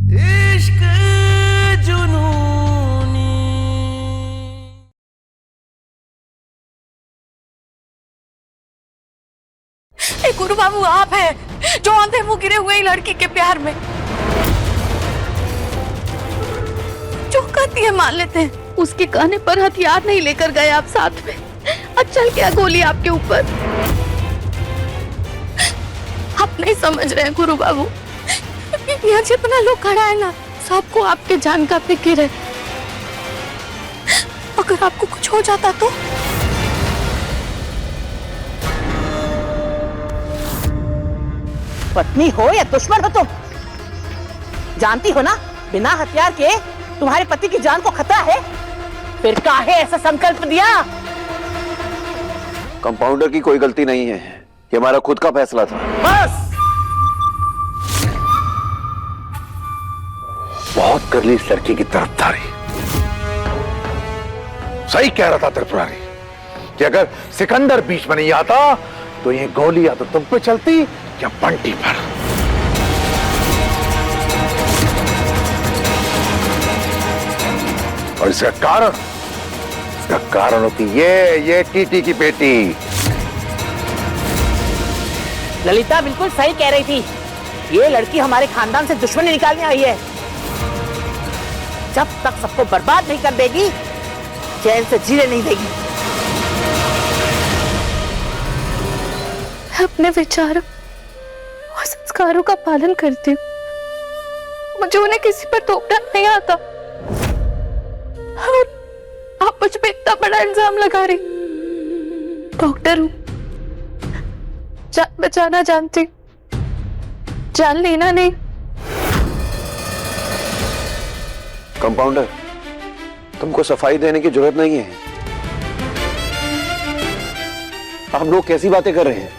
इश्क जुनूनी। गुरु बाबू आप हैं जो अंधे मुंह गिरे हुए लड़की के प्यार में जो कहती है मान लेते हैं। उसके कहने पर हथियार नहीं लेकर गए आप साथ में, अब चल क्या गोली आपके ऊपर। आप नहीं समझ रहे हैं गुरु बाबू, यहाँ जितना लोग खड़ा है ना सबको आपके जान का फिक्र है। अगर आपको कुछ हो जाता तो पत्नी हो या दुश्मन हो तुम, जानती हो ना बिना हथियार के तुम्हारे पति की जान को खतरा है, फिर काहे ऐसा संकल्प दिया? कंपाउंडर की कोई गलती नहीं है, ये हमारा खुद का फैसला था। बस बहुत कर ली इस लड़की की तरफदारी। सही कह रहा था त्रिपुरारी कि अगर सिकंदर बीच में नहीं आता तो ये गोली या तो तुम पे चलती या बंटी पर। और इसका कारण होती ये टीटी की बेटी। ललिता बिल्कुल सही कह रही थी, ये लड़की हमारे खानदान से दुश्मनी निकालने आई है। जब तक सबको बर्बाद नहीं कर देगी चैन से जीने नहीं देगी। अपने विचारों और संस्कारों का पालन करती हूँ, मुझे उन्हें किसी पर थोपना नहीं आता। और आप मुझ पे इतना बड़ा इल्जाम लगा रही। डॉक्टर हूँ, जान बचाना जानती, जान लेना नहीं। कंपाउंडर, तुमको सफाई देने की जरूरत नहीं है। हम लोग कैसी बातें कर रहे हैं?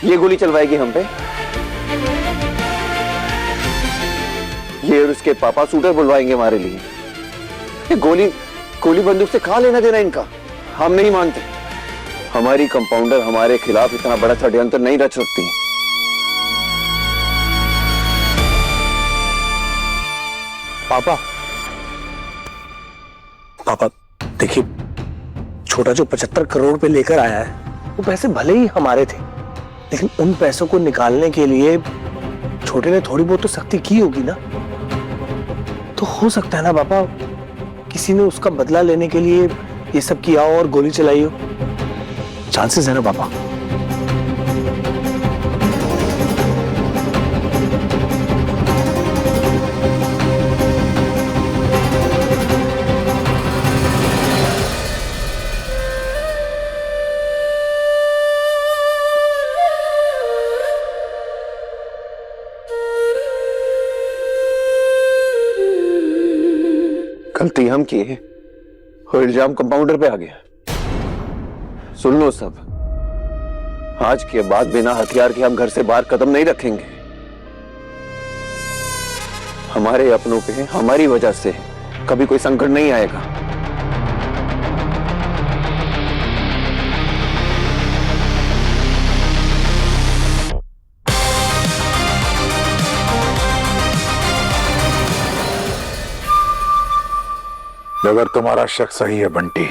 ये गोली चलवाएगी हम पे? ये और उसके पापा शूटर बुलवाएंगे हमारे लिए? ये गोली बंदूक से कहां लेना देना इनका? हम नहीं मानते। हमारी कंपाउंडर हमारे खिलाफ इतना बड़ा षड्यंत्र नहीं रच सकती। पापा देखिए, छोटा जो 75 करोड़ पे लेकर आया है वो पैसे भले ही हमारे थे, लेकिन उन पैसों को निकालने के लिए छोटे ने थोड़ी बहुत तो सख्ती की होगी ना। तो हो सकता है ना पापा, किसी ने उसका बदला लेने के लिए ये सब किया हो और गोली चलाई हो। चांसेस है ना पापा? गलती हम की है और इल्जाम कंपाउंडर पे आ गया। सुन लो सब, आज के बाद बिना हथियार के हम घर से बाहर कदम नहीं रखेंगे। हमारे अपनों पे हमारी वजह से कभी कोई संकट नहीं आएगा। अगर तुम्हारा शक सही है बंटी,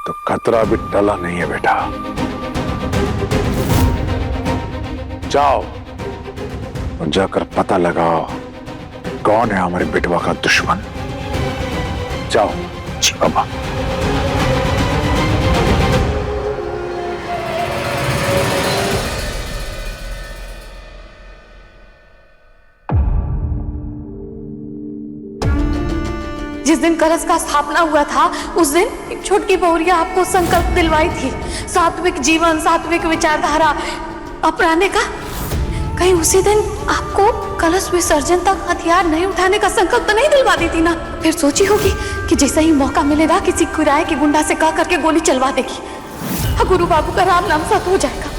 तो खतरा भी टला नहीं है बेटा। जाओ और जाकर पता लगाओ कौन है हमारे बेटवा का दुश्मन। जाओ। जी बाबा। जिस दिन कलश का स्थापना हुआ था उस दिन एक छोटी बहुरिया आपको संकल्प दिलवाई थी सात्विक जीवन, सात्विक विचारधारा अपनाने का। कहीं उसी दिन आपको कलश विसर्जन तक हथियार नहीं उठाने का संकल्प तो नहीं दिलवा दी थी ना? फिर सोची होगी कि जैसे ही मौका मिलेगा किसी किराए के गुंडा से कह करके गोली चलवा देगी। गुरु बाबू का राम नाम सत हो जाएगा।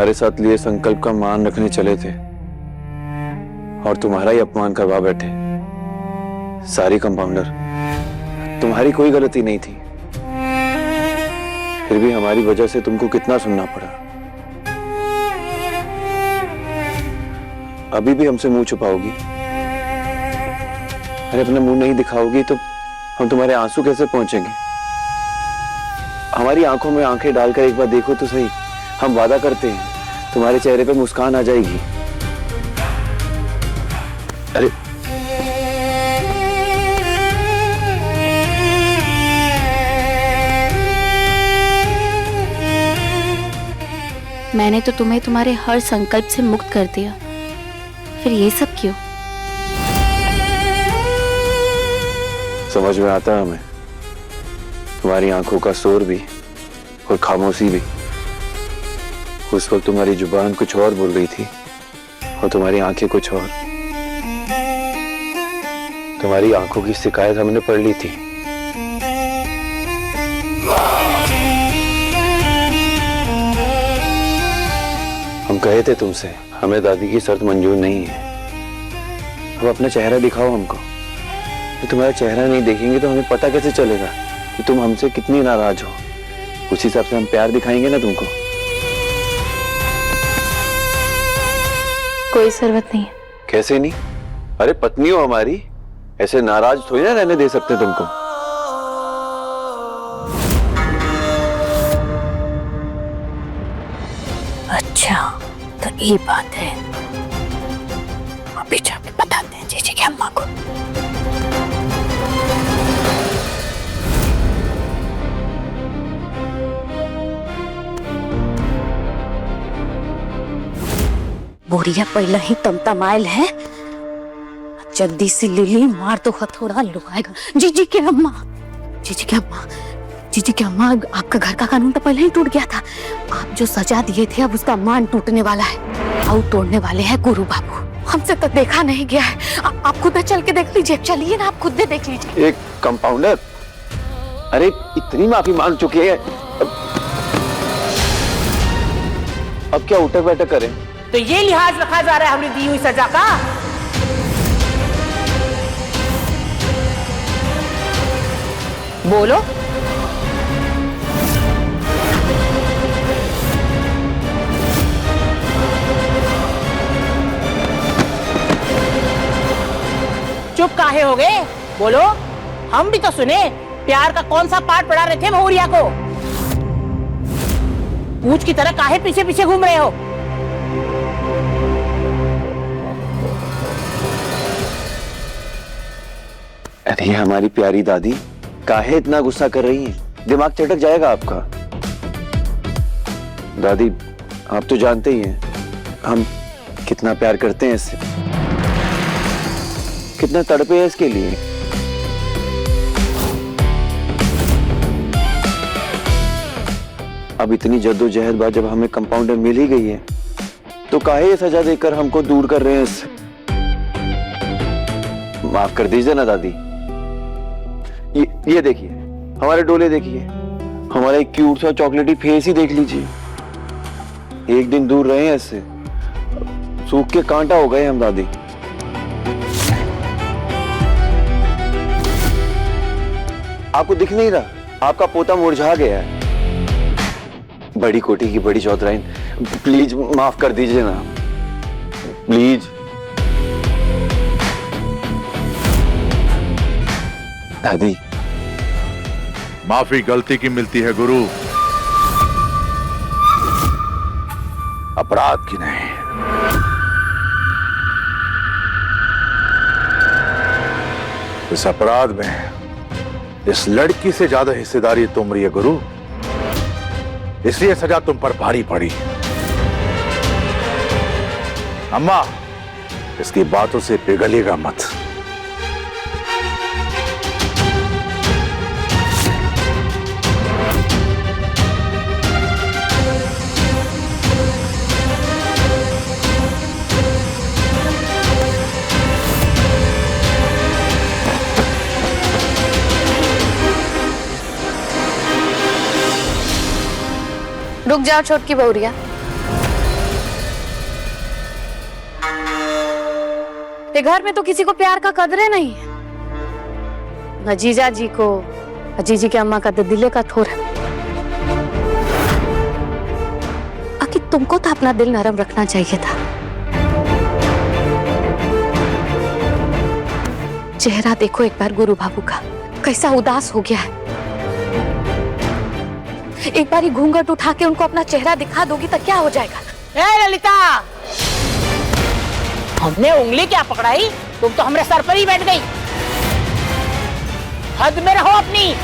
तुम्हारे साथ लिए संकल्प का मान रखने चले थे और तुम्हारा ही अपमान करवा बैठे। सारी कंपाउंडर, तुम्हारी कोई गलती नहीं थी, फिर भी हमारी वजह से तुमको कितना सुनना पड़ा। अभी भी हमसे मुंह छुपाओगी? अरे अपना मुंह नहीं दिखाओगी तो हम तुम्हारे आंसू कैसे पहुंचेंगे? हमारी आंखों में आंखें डालकर एक बार देखो तो सही। हम वादा करते हैं तुम्हारे चेहरे पे मुस्कान आ जाएगी। अरे मैंने तो तुम्हें तुम्हारे हर संकल्प से मुक्त कर दिया, फिर ये सब क्यों? समझ में आता है हमें, तुम्हारी आंखों का शोर भी और खामोशी भी। उस वक्त तुम्हारी जुबान कुछ और बोल रही थी और तुम्हारी आंखें कुछ और। तुम्हारी आंखों की शिकायत हमने पढ़ ली थी। हम कहे थे तुमसे हमें दादी की शर्त मंजूर नहीं है। अब अपना चेहरा दिखाओ हमको। तो तुम्हारा चेहरा नहीं देखेंगे तो हमें पता कैसे चलेगा कि तुम हमसे कितनी नाराज हो। उस हिसाब से हम प्यार दिखाएंगे ना तुमको। कोई जरूरत नहीं है। कैसे नहीं? अरे पत्नी हो हमारी, ऐसे नाराज थोड़ी ना रहने दे सकते तुमको। अच्छा तो ये बात है, अभी जाके बताते हैं जीजी की अम्मा को। बोरिया पहला ही तमतमायल है, जल्दी से लिली मार तो हथौड़ा लुभाएगा। जीजी की अम्मा, जीजी की अम्मा, जीजी की अम्मा, आपका घर का कानून तो पहले ही टूट गया था। आप जो सजा दिए थे अब उसका मान टूटने वाला है और तोड़ने वाले हैं गुरु बाबू। हमसे तो देखा नहीं गया है, आप खुद चल के देख लीजिए। चलिए ना, आप खुद देख लीजिए। एक कंपाउंडर, अरे इतनी माफी मांग चुकी है, अब क्या उठक बैठक करें? तो ये लिहाज रखा जा रहा है हमने दी हुई सजा का? बोलो। चुप काहे हो गए? बोलो, हम भी तो सुने। प्यार का कौन सा पार्ट पढ़ा रहे थे बहुरिया को? पूछ की तरह काहे पीछे पीछे घूम रहे हो? अरे हमारी प्यारी दादी, काहे इतना गुस्सा कर रही हैं? दिमाग चटक जाएगा आपका। दादी आप तो जानते ही हैं हम कितना प्यार करते हैं इससे, कितना तड़पे हैं इसके लिए। अब इतनी जद्दोजहद बाद जब हमें कंपाउंडर मिल ही गई है तो काहे ये सजा देकर हमको दूर कर रहे हैं इससे? माफ कर दीजिए ना दादी। ये देखिए हमारे डोले, देखिए हमारा एक क्यूट सा चॉकलेटी फेस ही देख लीजिए। एक दिन दूर रहे हैं इससे, सूख के कांटा हो गए हम दादी। आपको दिख नहीं रहा? आपका पोता मुरझा गया है। बड़ी कोठी की बड़ी चौधराइन, प्लीज माफ कर दीजिए ना, प्लीज। दादी माफी गलती की मिलती है गुरु, अपराध की नहीं। इस अपराध में इस लड़की से ज्यादा हिस्सेदारी तुम्हारी है गुरु, इसलिए सजा तुम पर भारी पड़ी। अम्मा, इसकी बातों से पिघलिएगा मत। रुक जाओ छोटकी बहुरिया, ये घर में तो किसी को प्यार का कदरे नहीं है, न जीजा जी को, न जीजी की अम्मा का तो दिले का थोर है। आखिर तुमको तो अपना दिल नरम रखना चाहिए था। चेहरा देखो एक बार गुरु बाबू का, कैसा उदास हो गया है। एक बार ही घूंघट उठा के उनको अपना चेहरा दिखा दोगी तो क्या हो जाएगा? ए ललिता, हमने उंगली क्या पकड़ाई, तुम तो हमारे सर पर ही बैठ गई। हद में रहो अपनी।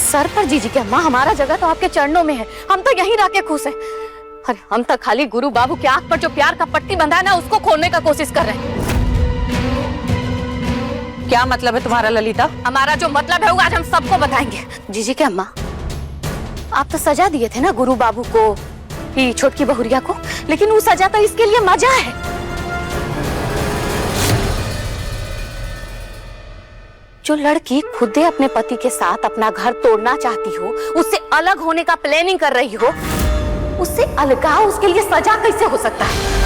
सर पर जीजी की अम्मा, हमारा जगह तो आपके चरणों में है, हम तो यहीं रह के खुश हैं। अरे हम तो खाली गुरु बाबू के आंख पर जो प्यार का पट्टी बंधा है ना, उसको खोलने का कोशिश कर रहे हैं। क्या मतलब है तुम्हारा ललिता? हमारा जो मतलब है वो आज हम सबको बताएंगे। जीजी की अम्मा, आप तो सजा दिए थे ना गुरु बाबू को, ये छोटकी बहुरिया को, लेकिन वो सजा तो इसके लिए मजा है। जो लड़की खुद अपने पति के साथ अपना घर तोड़ना चाहती हो, उससे अलग होने का प्लानिंग कर रही हो, उससे अलगाव उसके लिए सजा कैसे हो सकता है?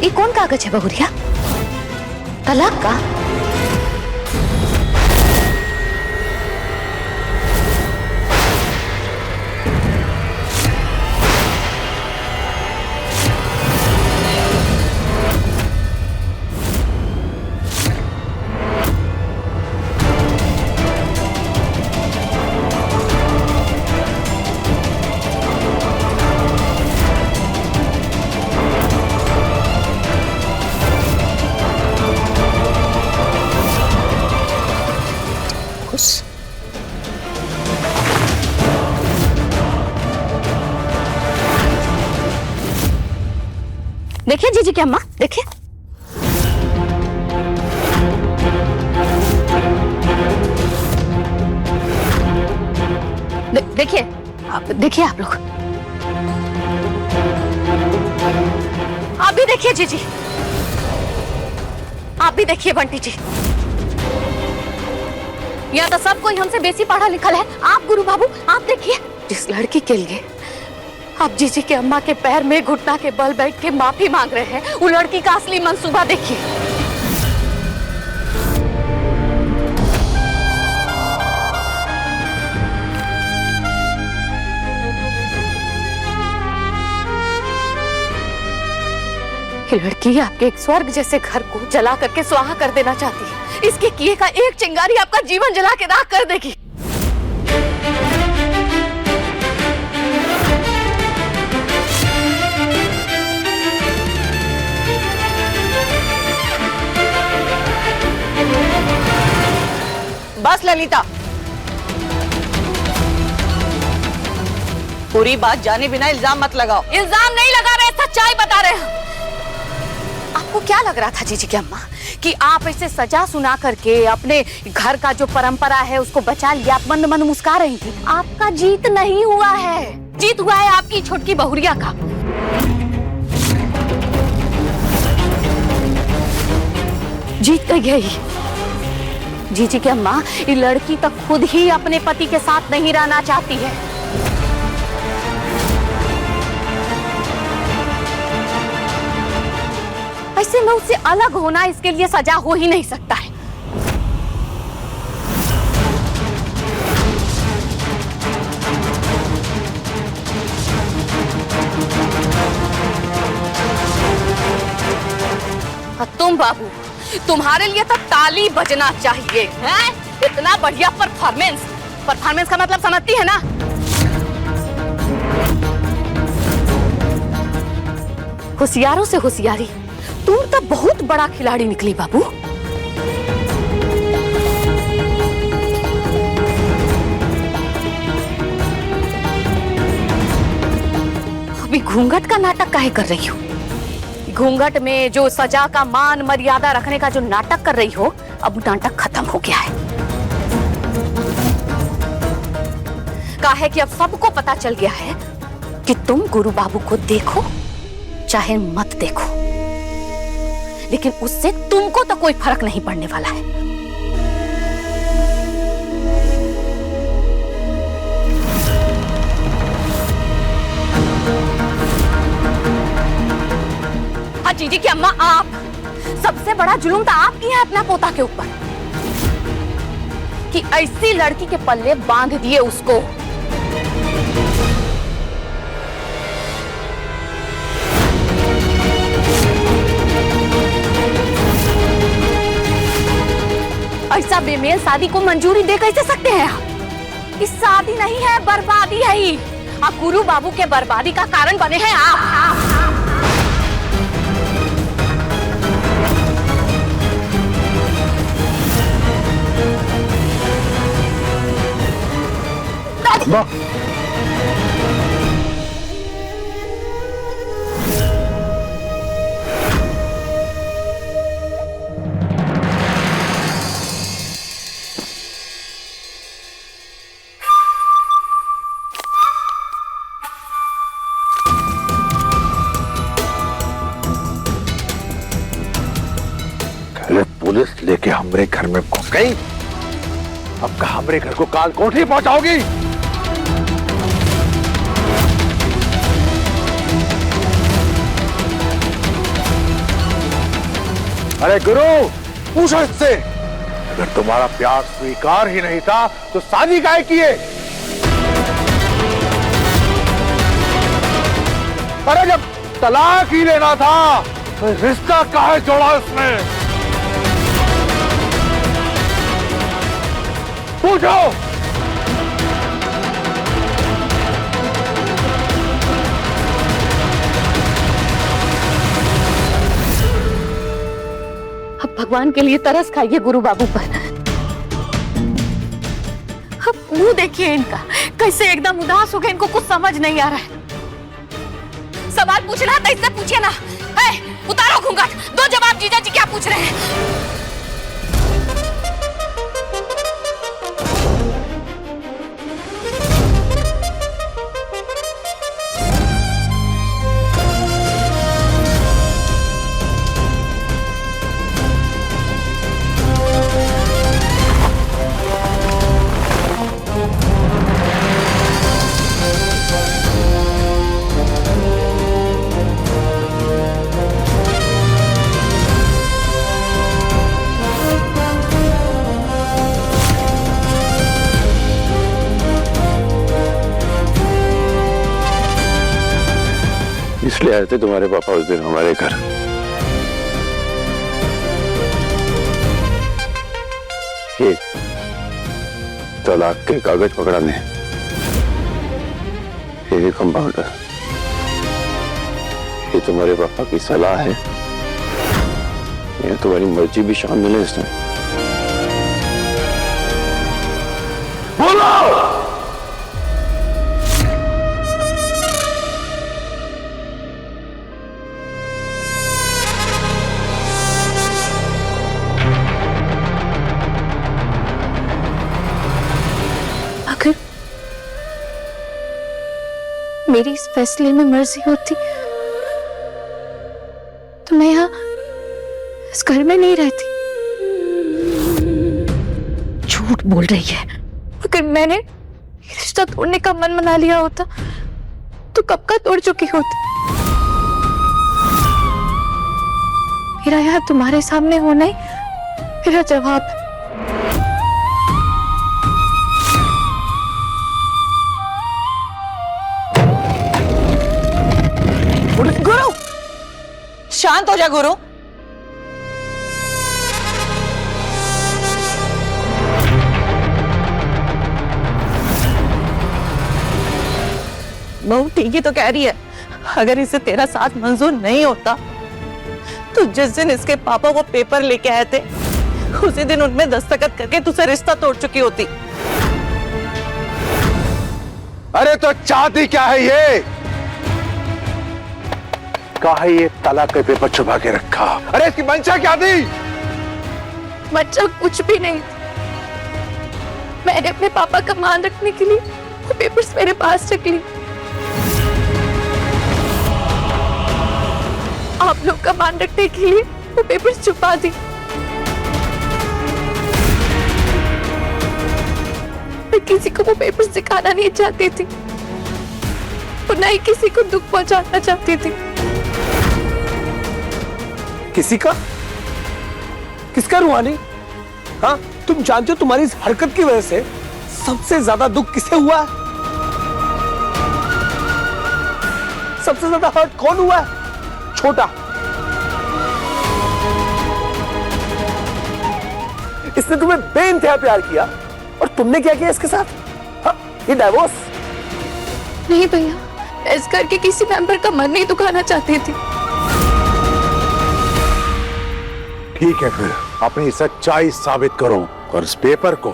ये कौन कागज है बहुरिया? तलाक का? देखिए जीजी की अम्मा, देखिए। देखिए देखिए आप लोग, आप भी देखिए जीजी, आप भी देखिए बंटी जी। यहाँ तो सब कोई हमसे बेसी पढ़ा लिखा है। आप गुरु बाबू, आप देखिए, जिस लड़की के लिए आप जीजी के अम्मा के पैर में घुटना के बल बैठ के माफी मांग रहे हैं, वो लड़की का असली मंसूबा देखिए। ये लड़की आपके एक स्वर्ग जैसे घर को जला करके स्वाहा कर देना चाहती है। इसके किए का एक चिंगारी आपका जीवन जला के राख कर देगी। बस ललिता, पूरी बात जाने बिना इल्जाम मत लगाओ। इल्जाम नहीं लगा रहे, सच्चाई बता रहे हैं। आपको क्या लग रहा था जीजी की अम्मा कि आप ऐसे सजा सुना करके अपने घर का जो परंपरा है उसको बचा लिया, आप मंद मंद मुस्कुरा रही थी? आपका जीत नहीं हुआ है, जीत हुआ है आपकी छोटकी बहुरिया का। जीत गई जीजी की अम्मा। ये लड़की तो खुद ही अपने पति के साथ नहीं रहना चाहती है। ऐसे में उससे अलग होना इसके लिए सजा हो ही नहीं सकता है। तुम बाबू, तुम्हारे लिए तो ताली बजना चाहिए है? इतना बढ़िया परफॉर्मेंस का मतलब समझती है ना? होशियारों से होशियारी, तुम तो बहुत बड़ा खिलाड़ी निकली बाबू। अभी घूंघट का नाटक काहे कर रही हो? घूंघट में जो सजा का मान मर्यादा रखने का जो नाटक कर रही हो, अब नाटक खत्म हो गया है। काहे कि अब सबको पता चल गया है कि तुम गुरु बाबू को देखो चाहे मत देखो, लेकिन उससे तुमको तो कोई फर्क नहीं पड़ने वाला है। हाँ जीजी की अम्मा, आप सबसे बड़ा जुल्म तो आप किया है अपना पोता के ऊपर, कि ऐसी लड़की के पल्ले बांध दिए उसको। ऐसा बेमेल शादी को मंजूरी दे कैसे सकते हैं आप? इस शादी नहीं है, बर्बादी है ही। आप गुरु बाबू के बर्बादी का कारण बने हैं आप। पुलिस लेके हमरे घर में घुस गई, अब का हमरे घर को काल कोठरी पहुंचाओगी? अरे गुरु, पूछो इससे, अगर तुम्हारा प्यार स्वीकार ही नहीं था तो शादी काहे किए? अरे जब तलाक ही लेना था तो रिश्ता काहे जोड़ा उसमें? पूछो। अब भगवान के लिए तरस खाइए गुरु बाबू पर। अब मुंह देखिए इनका, कैसे एकदम उदास हो गए, इनको कुछ समझ नहीं आ रहा है। सवाल पूछना तो इससे पूछिए ना। उतारो घूंघट, दो जवाब जीजा जी क्या पूछ रहे हैं। इसलिए आए थे तुम्हारे पापा उस दिन हमारे घर। ये तलाक के कागज पकड़ाने। ये कंपाउंडर, ये तुम्हारे पापा की सलाह है या तुम्हारी मर्जी भी शामिल है इसमें? बोलो। अगर मेरी इस फैसले में मर्जी होती तो मैं यहाँ इस घर में नहीं रहती। झूठ बोल रही है। अगर मैंने रिश्ता तोड़ने का मन बना लिया होता तो कब का तोड़ चुकी होती। मेरा यहाँ तुम्हारे सामने होना ही मेरा जवाब है। गुरु, शांत हो जा गुरु। बहू ठीक ही तो कह रही है। अगर इसे तेरा साथ मंजूर नहीं होता तो जिस दिन इसके पापा वो पेपर लेके आए थे उसी दिन उनमें दस्तखत करके तुझसे रिश्ता तोड़ चुकी होती। अरे तो चाहती क्या है ये? काहे ये तलाक के पेपर छुपा के रखा? अरे इसकी मंशा क्या थी? बच्चा कुछ भी नहीं थी। मैंने अपने पापा का मान रखने के लिए वो पेपर्स मेरे पास रख ली। आप लोग का मान रखने के लिए वो पेपर्स छुपा दी। मैं किसी को वो पेपर्स दिखाना नहीं चाहती थी और ना ही किसी को दुख पहुंचाना चाहती थी। किसी का? किसका रूहानी? हाँ, तुम जानते हो तुम्हारी इस हरकत की वजह से सबसे ज्यादा दुख किसे हुआ है? सबसे ज्यादा हर्ट कौन हुआ है? छोटा। इसने तुम्हें बेइंतहा प्यार किया और तुमने क्या किया इसके साथ? हाँ, ये डाइवोर्स। नहीं भैया, मैं इस घर के किसी मेंबर का मन नहीं दुखाना चाहती थी। ठीक है, फिर अपनी सच्चाई साबित करो और इस पेपर को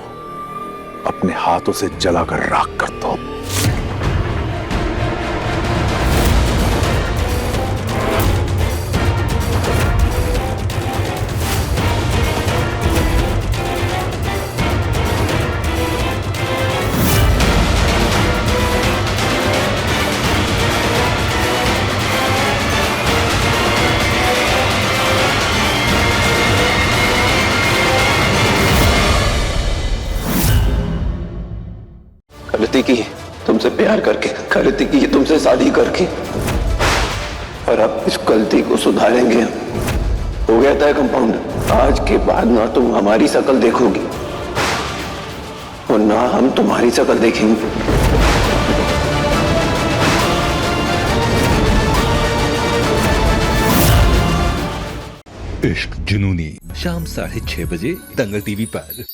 अपने हाथों से जलाकर राख कर दो। गलती की तुमसे प्यार करके, गलती की तुमसे शादी करके, और अब इस गलती को सुधारेंगे हम। हो गया था कंपाउंडर, आज के बाद ना तुम हमारी शक्ल देखोगी और ना हम तुम्हारी शक्ल देखेंगे। इश्क जुनूनी शाम 6:30 बजे दंगल टीवी पर।